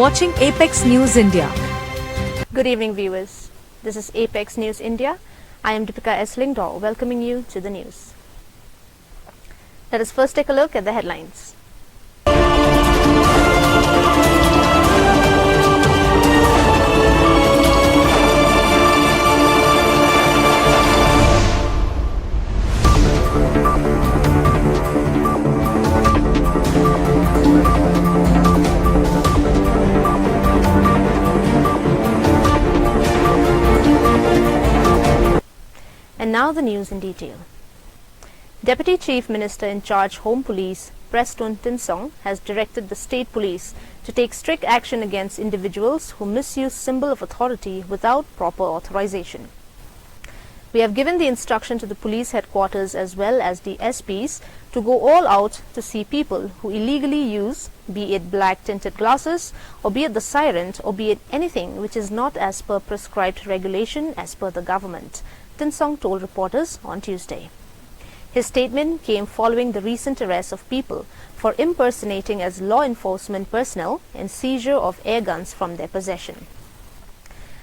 watching Apex News India. Good evening, viewers. This is Apex News India. I am Deepika S. Lingdor, welcoming you to the news. Let us first take a look at the headlines. And now the news in detail. Deputy Chief Minister in charge Home Police, Prestone Tinsong, has directed the state police to take strict action against individuals who misuse symbol of authority without proper authorization. We have given the instruction to the police headquarters as well as the SPs to go all out to see people who illegally use, be it black tinted glasses, or be it the siren, or be it anything which is not as per prescribed regulation as per the government, Tinsong told reporters on Tuesday. His statement came following the recent arrest of people for impersonating as law enforcement personnel and seizure of air guns from their possession.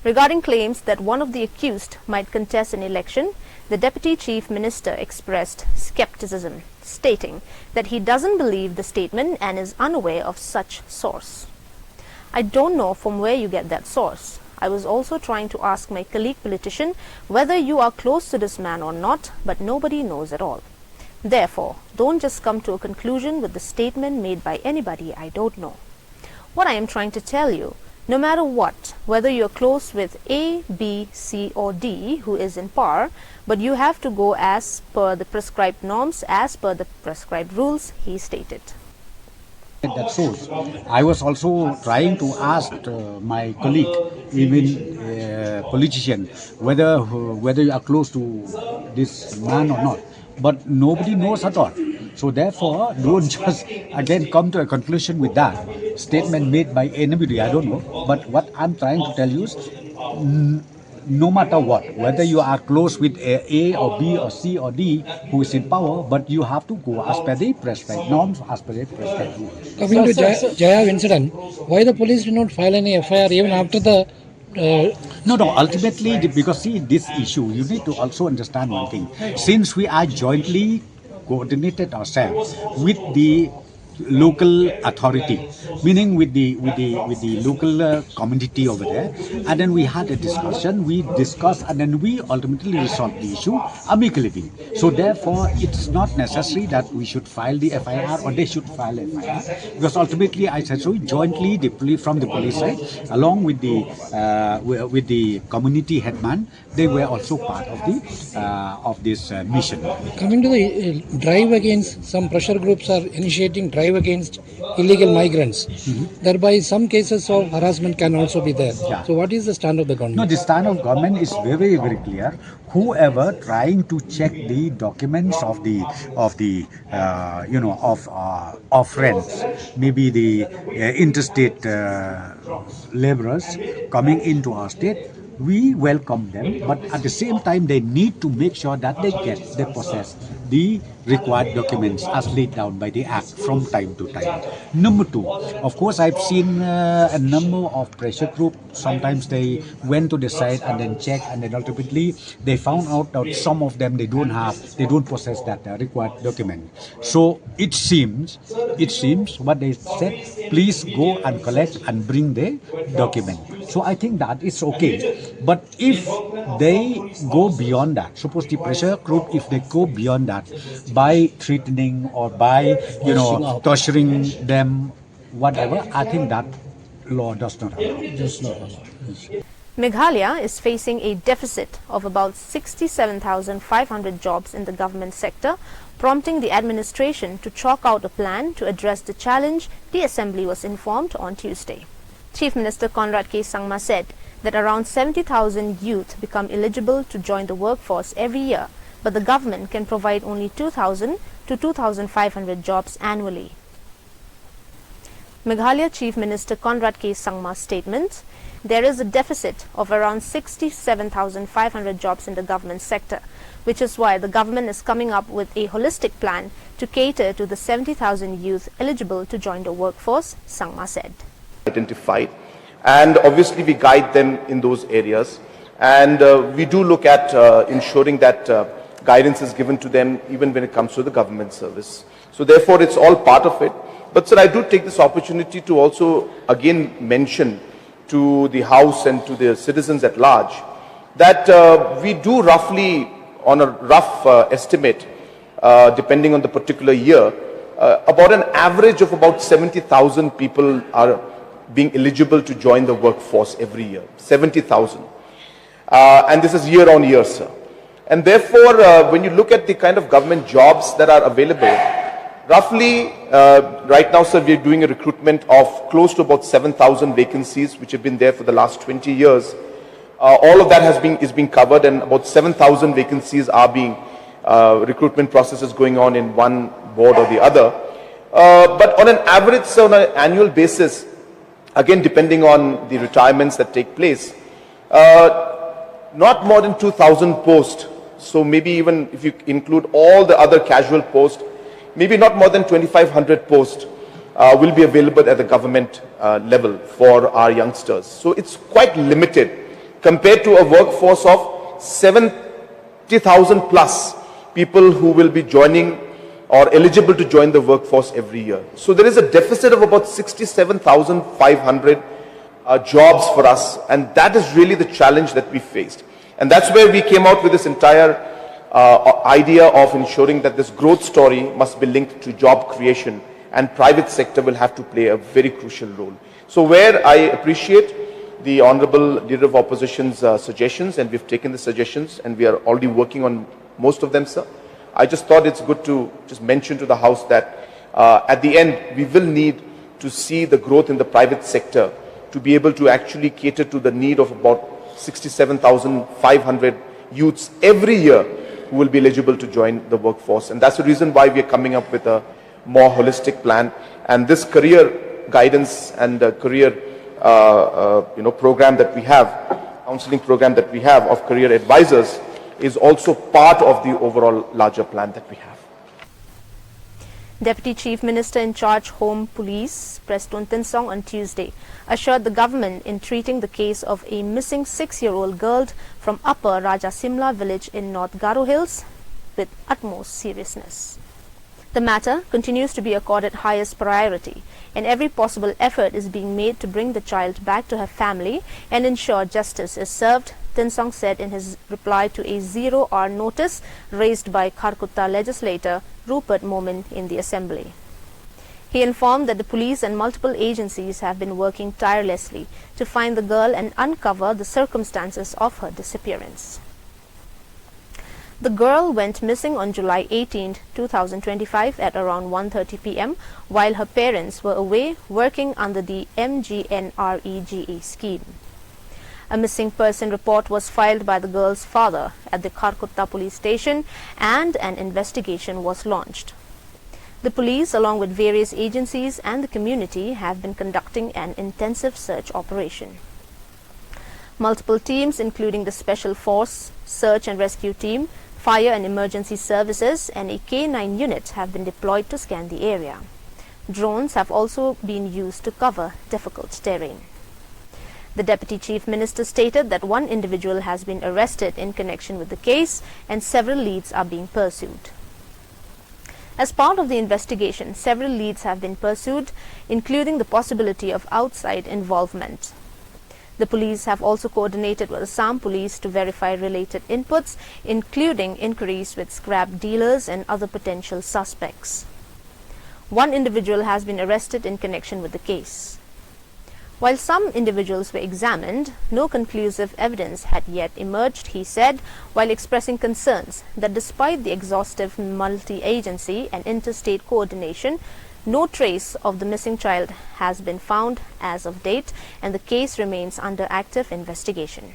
Regarding claims that one of the accused might contest an election, the Deputy Chief Minister expressed skepticism, stating that he doesn't believe the statement and is unaware of such source. "I don't know from where you get that source. I was also trying to ask my colleague politician whether you are close to this man or not, but nobody knows at all. Therefore, don't just come to a conclusion with the statement made by anybody I don't know. What I am trying to tell you, no matter what, whether you are close with A, B, C or D who is in power, but you have to go as per the prescribed norms, as per the prescribed rules," he stated. That source. I was also trying to ask my colleague, even politician, whether you are close to this man or not. But nobody knows at all. So therefore, don't just again come to a conclusion with that statement made by anybody. I don't know. But what I'm trying to tell you is, no matter what, whether you are close with A or B or C or D who is in power, but you have to go as per the prescribed norms, as per the prescribed rules. Coming to Jaya incident, why the police did not file any FIR even after the... No, ultimately, because see, this issue, you need to also understand one thing. Since we are jointly coordinated ourselves with the local authority, meaning with the local community over there, and then we had a discussion, we discussed, and then we ultimately resolved the issue amicably. So therefore, it's not necessary that we should file the FIR or they should file FIR, because ultimately, I said so, jointly from the police side, along with the community headman, they were also part of this mission. Coming to the drive against, some pressure groups are initiating drive against illegal migrants. Thereby, some cases of harassment can also be there. Yeah. So, what is the stand of the government? No, the stand of government is very, very clear. Whoever trying to check the documents of friends, maybe the interstate laborers coming into our state, we welcome them, but at the same time they need to make sure that they possess the required documents as laid down by the Act from time to time. Number two, of course, I've seen a number of pressure groups. Sometimes they went to the site and then checked, and then ultimately they found out that some of them they don't possess that required document. So it seems what they said, please go and collect and bring the document. So I think that is okay. But if they go beyond that, suppose the pressure group, if they go beyond that by threatening or by torturing them, whatever, I think that law does not allow. Meghalaya is facing a deficit of about 67,500 jobs in the government sector, prompting the administration to chalk out a plan to address the challenge, the Assembly was informed on Tuesday. Chief Minister Conrad K. Sangma said that around 70,000 youth become eligible to join the workforce every year, but the government can provide only 2,000 to 2,500 jobs annually. Meghalaya Chief Minister Conrad K. Sangma's statement, there is a deficit of around 67,500 jobs in the government sector, which is why the government is coming up with a holistic plan to cater to the 70,000 youth eligible to join the workforce, Sangma said. identified, and obviously we guide them in those areas, and we do look at ensuring that guidance is given to them even when it comes to the government service. So therefore it's all part of it. But sir, I do take this opportunity to also again mention to the House and to the citizens at large that we do roughly, on a rough estimate, depending on the particular year, about an average of about 70,000 people are being eligible to join the workforce every year. 70,000. And this is year on year, sir. And therefore, when you look at the kind of government jobs that are available, roughly, right now, sir, we're doing a recruitment of close to about 7,000 vacancies, which have been there for the last 20 years. All of that is being covered, and about 7,000 vacancies are being, recruitment processes going on in one board or the other. But on an average, sir, on an annual basis, again, depending on the retirements that take place, not more than 2,000 posts. So maybe even if you include all the other casual posts, maybe not more than 2,500 posts will be available at the government level for our youngsters. So it's quite limited compared to a workforce of 70,000 plus people who will be joining or eligible to join the workforce every year. So there is a deficit of about 67,500 jobs for us, and that is really the challenge that we faced. And that's where we came out with this entire idea of ensuring that this growth story must be linked to job creation, and private sector will have to play a very crucial role. So where I appreciate the Honorable Leader of Opposition's suggestions, and we've taken the suggestions and we are already working on most of them, sir, I just thought it's good to just mention to the House that at the end we will need to see the growth in the private sector to be able to actually cater to the need of about 67,500 youths every year who will be eligible to join the workforce. And that's the reason why we are coming up with a more holistic plan. And this career guidance and career program that we have, counseling program that we have of career advisors, is also part of the overall larger plan that we have. Deputy Chief Minister in charge Home Police Preston Tinsong on Tuesday assured the government in treating the case of a missing 6-year-old girl from Upper Rajasimla village in North Garo Hills with utmost seriousness. The matter continues to be accorded highest priority, and every possible effort is being made to bring the child back to her family and ensure justice is served, Tinsong said in his reply to a zero-hour notice raised by Kharkutta legislator Rupert Momin in the Assembly. He informed that the police and multiple agencies have been working tirelessly to find the girl and uncover the circumstances of her disappearance. The girl went missing on July 18, 2025 at around 1:30 p.m. while her parents were away working under the MGNREGA scheme. A missing person report was filed by the girl's father at the Kharkutta police station and an investigation was launched. The police, along with various agencies and the community, have been conducting an intensive search operation. Multiple teams, including the Special Force, Search and Rescue Team, Fire and Emergency Services and a K9 unit have been deployed to scan the area. Drones have also been used to cover difficult terrain. The Deputy Chief Minister stated that one individual has been arrested in connection with the case and several leads are being pursued. As part of the investigation, several leads have been pursued, including the possibility of outside involvement. The police have also coordinated with Assam Police to verify related inputs, including inquiries with scrap dealers and other potential suspects. One individual has been arrested in connection with the case. While some individuals were examined, no conclusive evidence had yet emerged, he said, while expressing concerns that despite the exhaustive multi-agency and interstate coordination, no trace of the missing child has been found as of date, and the case remains under active investigation.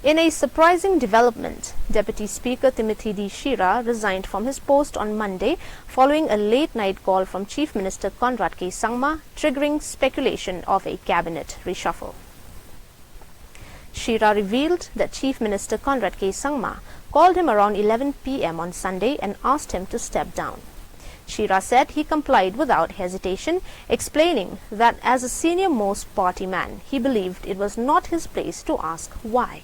In a surprising development, Deputy Speaker Timothy D. Shira resigned from his post on Monday following a late-night call from Chief Minister Conrad K. Sangma, triggering speculation of a cabinet reshuffle. Shira revealed that Chief Minister Conrad K. Sangma called him around 11 p.m. on Sunday and asked him to step down. Shira said he complied without hesitation, explaining that as a senior-most party man, he believed it was not his place to ask why.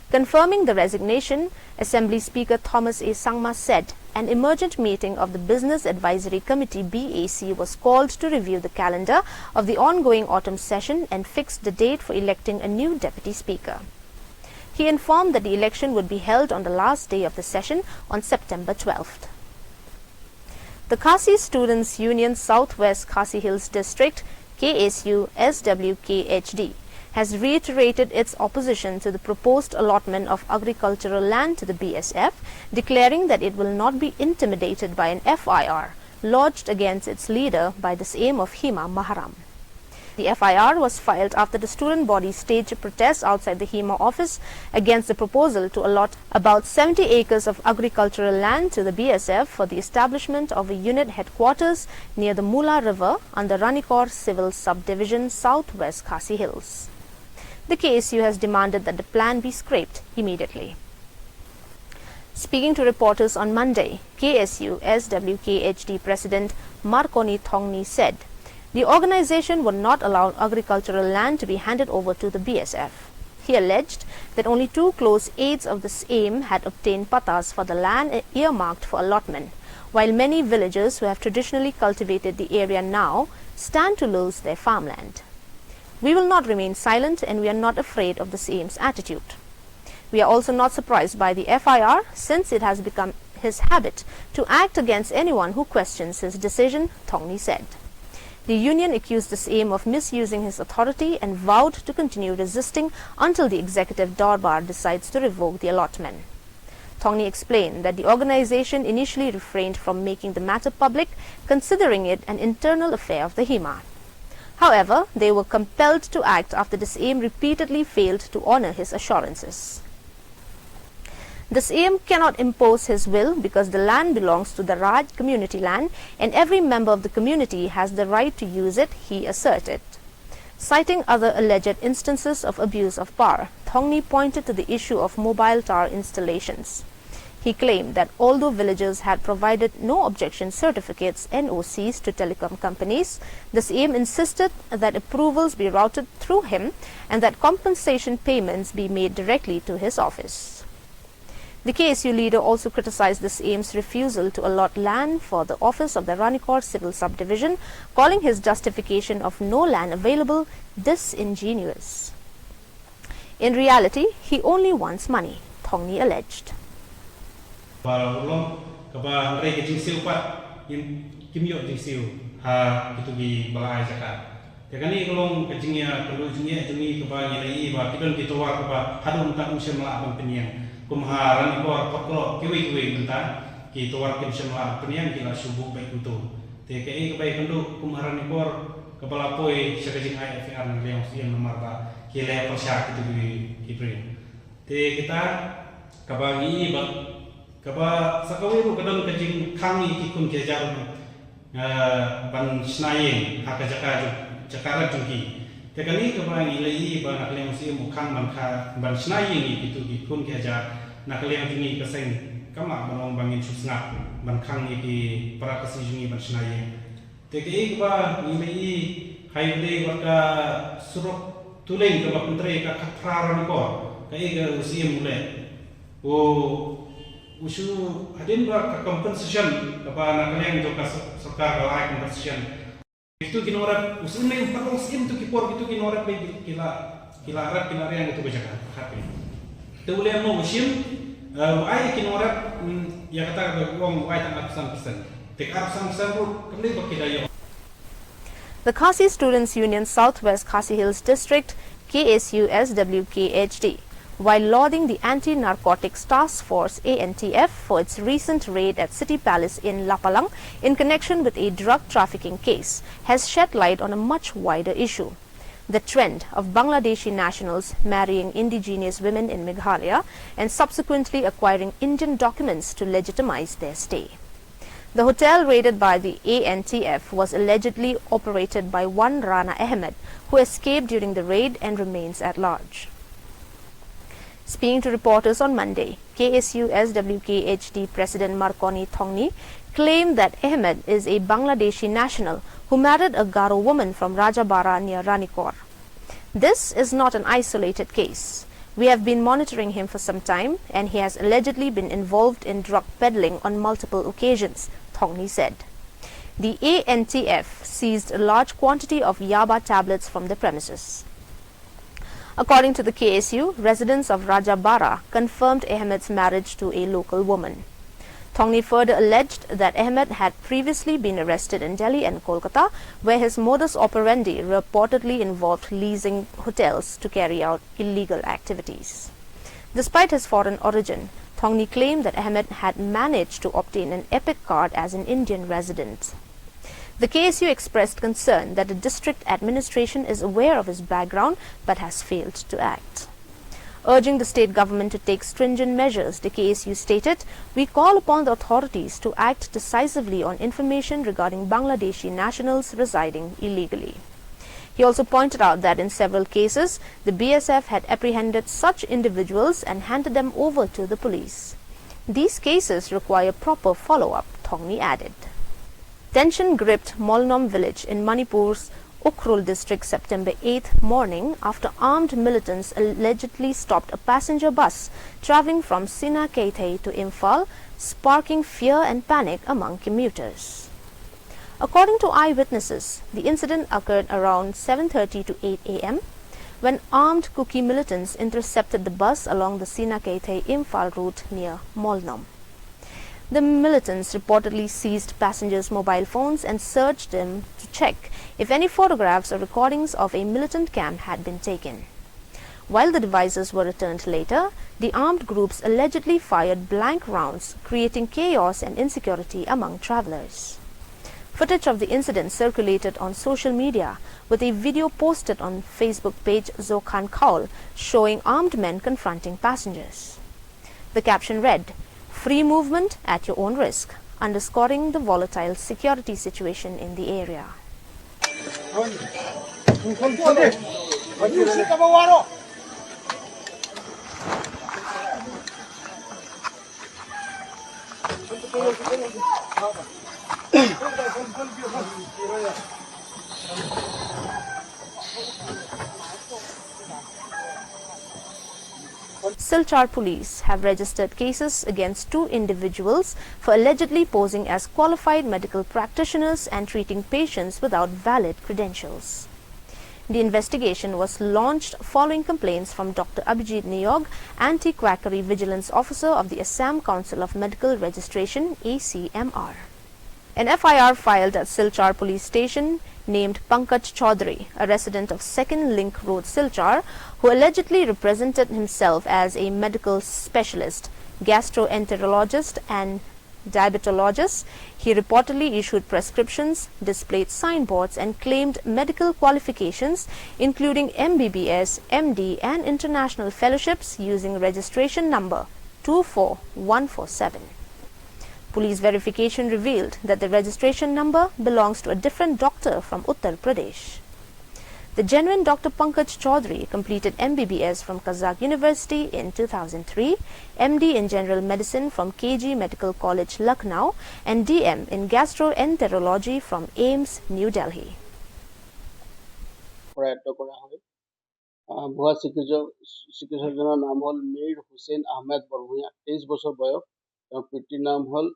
Confirming the resignation, Assembly Speaker Thomas A. Sangma said an emergent meeting of the Business Advisory Committee BAC was called to review the calendar of the ongoing autumn session and fixed the date for electing a new Deputy Speaker. He informed that the election would be held on the last day of the session on September 12th. The Khasi Students Union Southwest Khasi Hills District, KSU SWKHD, has reiterated its opposition to the proposed allotment of agricultural land to the BSF, declaring that it will not be intimidated by an FIR lodged against its leader by the same of Hima Maharam. The FIR was filed after the student body staged a protest outside the HEMA office against the proposal to allot about 70 acres of agricultural land to the BSF for the establishment of a unit headquarters near the Mula River under Ranikor Civil Subdivision, Southwest Khasi Hills. The KSU has demanded that the plan be scrapped immediately. Speaking to reporters on Monday, KSU SWKHD President Marconi Thongni said the organization would not allow agricultural land to be handed over to the BSF. He alleged that only 2 close aides of the SAME had obtained patas for the land earmarked for allotment, while many villagers who have traditionally cultivated the area now stand to lose their farmland. We will not remain silent, and we are not afraid of the SAME's attitude. We are also not surprised by the FIR, since it has become his habit to act against anyone who questions his decision, Thongni said. The union accused the SAME of misusing his authority and vowed to continue resisting until the executive Darbar decides to revoke the allotment. Thongni explained that the organization initially refrained from making the matter public, considering it an internal affair of the HEMA. However, they were compelled to act after the SAME repeatedly failed to honor his assurances. The SAME cannot impose his will because the land belongs to the Raj community land and every member of the community has the right to use it, he asserted. Citing other alleged instances of abuse of power, Thongni pointed to the issue of mobile tower installations. He claimed that although villagers had provided no objection certificates (NOCs) to telecom companies, the SAME insisted that approvals be routed through him and that compensation payments be made directly to his office. The KSU leader also criticized the SAME's refusal to allot land for the office of the Ranikor Civil Subdivision, calling his justification of no land available disingenuous. In reality, he only wants money, Thongni alleged. Balong kaba mereka jingsiu pat kimyo jingsiu ha itu di balai zakat. Tekani kolong kejingnya perlu jingnya jungi kaba nilai ba kidon kitawar kaba hadum tak muslim la bang peniang kumharan ibor potlo kiwi bentar kitawar kim muslim la peniang kila subuh baik itu. TKI kaba ikandu kumharan ibor kepala poi sekejing IFR yang siang nomor ba kila persyak itu di kipri. Te kita kaba ngi ba kaba sakawiru kadang kajing kami kikun kejar ban snayin haka jakara jungki tekani kaba nilai ba nakliang si mukang ban snayin itu kikun kejar nakliang jungi keseng kama banong bangin susnga ban kang ki para kasijungi ban snayin teki kaba nilai haide waka suruk tuleng kaba pentre ka kapraran ko kai ga usia mulai usu hadin ba compensation kepada nakaliang itu serta galai compensation itu kinorat usun yang perlu sim tu kipor itu kinorat bagi kila yang itu baca hati itu boleh mau usim ai kinorat ya kata uang ai tak 100% tek 100% ru kembali bagi daya. The Khasi Students Union Southwest Khasi Hills District, KSU SWKHD, while lauding the Anti-Narcotics Task Force ANTF for its recent raid at City Palace in Lapalang in connection with a drug trafficking case, has shed light on a much wider issue: the trend of Bangladeshi nationals marrying indigenous women in Meghalaya and subsequently acquiring Indian documents to legitimize their stay. The hotel raided by the ANTF was allegedly operated by one Rana Ahmed, who escaped during the raid and remains at large. Speaking to reporters on Monday, KSU SWK-HD President Marconi Thongni claimed that Ahmed is a Bangladeshi national who married a Garo woman from Rajabara near Ranikor. This is not an isolated case. We have been monitoring him for some time, and he has allegedly been involved in drug peddling on multiple occasions, Thongni said. The ANTF seized a large quantity of Yaba tablets from the premises. According to the KSU, residents of Rajabara confirmed Ahmed's marriage to a local woman. Thongni further alleged that Ahmed had previously been arrested in Delhi and Kolkata, where his modus operandi reportedly involved leasing hotels to carry out illegal activities. Despite his foreign origin, Thongni claimed that Ahmed had managed to obtain an EPIC card as an Indian resident. The KSU expressed concern that the district administration is aware of his background but has failed to act. Urging the state government to take stringent measures, the KSU stated, "We call upon the authorities to act decisively on information regarding Bangladeshi nationals residing illegally." He also pointed out that in several cases, the BSF had apprehended such individuals and handed them over to the police. These cases require proper follow-up, Thongni added. Tension gripped Molnom village in Manipur's Ukhrul district September 8th morning after armed militants allegedly stopped a passenger bus travelling from Sina Keitei to Imphal, sparking fear and panic among commuters. According to eyewitnesses, the incident occurred around 7:30 to 8 a.m. when armed Kuki militants intercepted the bus along the Sina Keitei Imphal route near Molnom. The militants reportedly seized passengers' mobile phones and searched them to check if any photographs or recordings of a militant camp had been taken. While the devices were returned later, the armed groups allegedly fired blank rounds, creating chaos and insecurity among travelers. Footage of the incident circulated on social media, with a video posted on Facebook page Zokhan Kaul showing armed men confronting passengers. The caption read, "Free movement at your own risk," underscoring the volatile security situation in the area. Silchar police have registered cases against 2 individuals for allegedly posing as qualified medical practitioners and treating patients without valid credentials. The investigation was launched following complaints from Dr. Abhijit Niyog, Anti-Quackery Vigilance Officer of the Assam Council of Medical Registration (ACMR). An FIR filed at Silchar police station named Pankaj Chaudhary, a resident of 2nd Link Road, Silchar, who allegedly represented himself as a medical specialist, gastroenterologist and diabetologist. He reportedly issued prescriptions, displayed signboards and claimed medical qualifications including MBBS, MD and international fellowships using registration number 24147. Police verification revealed that the registration number belongs to a different doctor from Uttar Pradesh. The genuine Dr. Pankaj Chaudhary completed MBBS from Kazakh University in 2003, MD in General Medicine from KG Medical College, Lucknow, and DM in Gastroenterology from AIIMS, New Delhi. ভুয়া চিকিৎসকজনৰ নাম হ'ল মীৰ হুছেইন আহমেদ বৰভূঞা, 23 বছৰ বয়স। তেওঁৰ পিতৃৰ নাম হ'ল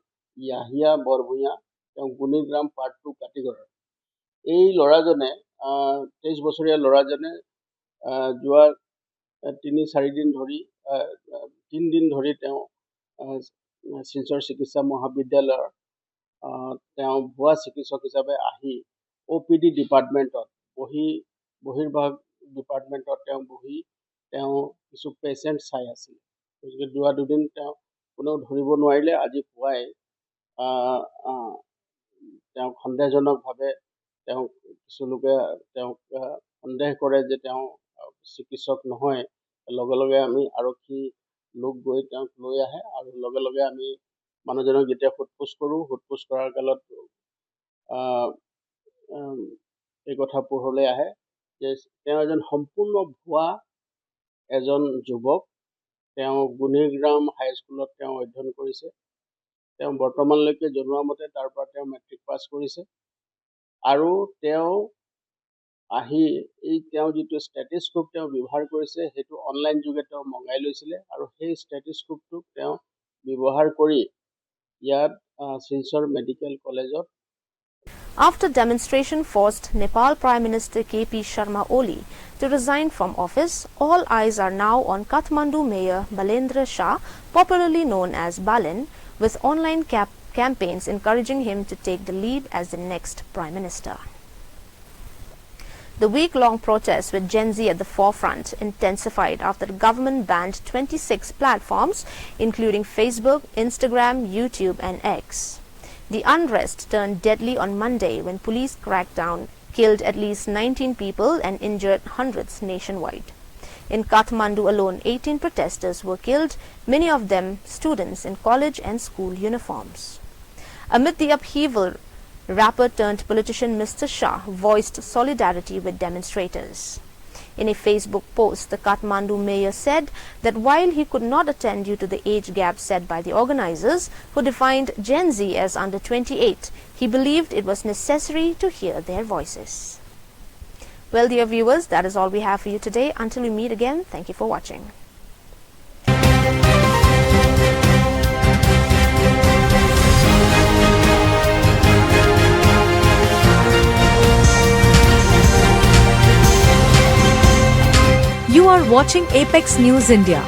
ইয়াহিয়া বৰভূঞা, তেওঁ গুণীগ্ৰাম পাৰ্ট 2 কাটিগড়ৰ। এই ল'ৰাজনে 23 বছৰীয়া ল'ৰাজনে যোৱা 3-4 দিন ধৰি 3 দিন ধৰি তেওঁ শিলচৰ চিকিৎসা মহাবিদ্যালয়ৰ তেওঁ ভুৱা চিকিৎসক হিচাপে আহি OPD ডিপাৰ্টমেণ্টত বহিৰ্ভাগ ডিপাৰ্টমেণ্টত তেওঁ বহি তেওঁ কিছু পেচেণ্ট চাই আছিল। গতিকে যোৱা 2 দিন তেওঁ কোনেও ধৰিব নোৱাৰিলে। আজি পুৱাই তেওঁ সন্দেহজনকভাৱে তেওঁ কিছু লোকে তেওঁক সন্দেহ কৰে যে তেওঁ চিকিৎসক নহয়। লগে লগে আমি আৰক্ষী লোক গৈ তেওঁক লৈ আহে আৰু লগে লগে আমি মানুহজনক যেতিয়া সোধপোছ কৰোঁ, সোধপোছ কৰাৰ কালত এই কথা পোহৰলৈ আহে যে তেওঁ এজন সম্পূৰ্ণ ভুৱা এজন যুৱক, তেওঁ গুণিগ্ৰাম হাইস্কুলত তেওঁ অধ্যয়ন কৰিছে। তেওঁ বৰ্তমানলৈকে জনোৱা মতে তাৰ পৰা তেওঁ মেট্ৰিক পাছ কৰিছে আৰু তেওঁ আহি এই তেওঁ যিটো ষ্টেথিস্কোপ তেওঁ ব্যৱহাৰ কৰিছে সেইটো অনলাইন যোগে তেওঁ মঙাই লৈছিলে আৰু সেই ষ্টেথিস্কোপটো তেওঁ ব্যৱহাৰ কৰি ইয়াত শিলচৰ মেডিকেল কলেজত After demonstration forced Nepal Prime Minister KP Sharma Oli to resign from office, all eyes are now on Kathmandu Mayor Balendra Shah, popularly known as Balin, with online campaigns encouraging him to take the lead as the next Prime Minister. The week-long protests with Gen Z at the forefront intensified after the government banned 26 platforms, including Facebook, Instagram, YouTube and X. The unrest turned deadly on Monday when police cracked down, killed at least 19 people and injured hundreds nationwide. In Kathmandu alone, 18 protesters were killed, many of them students in college and school uniforms. Amid the upheaval, rapper turned politician Mr. Shah voiced solidarity with demonstrators. In a Facebook post, the Kathmandu mayor said that while he could not attend due to the age gap set by the organizers, who defined Gen Z as under 28, he believed it was necessary to hear their voices. Well, dear viewers, that is all we have for you today. Until we meet again, thank you for watching. You are watching Apex News India.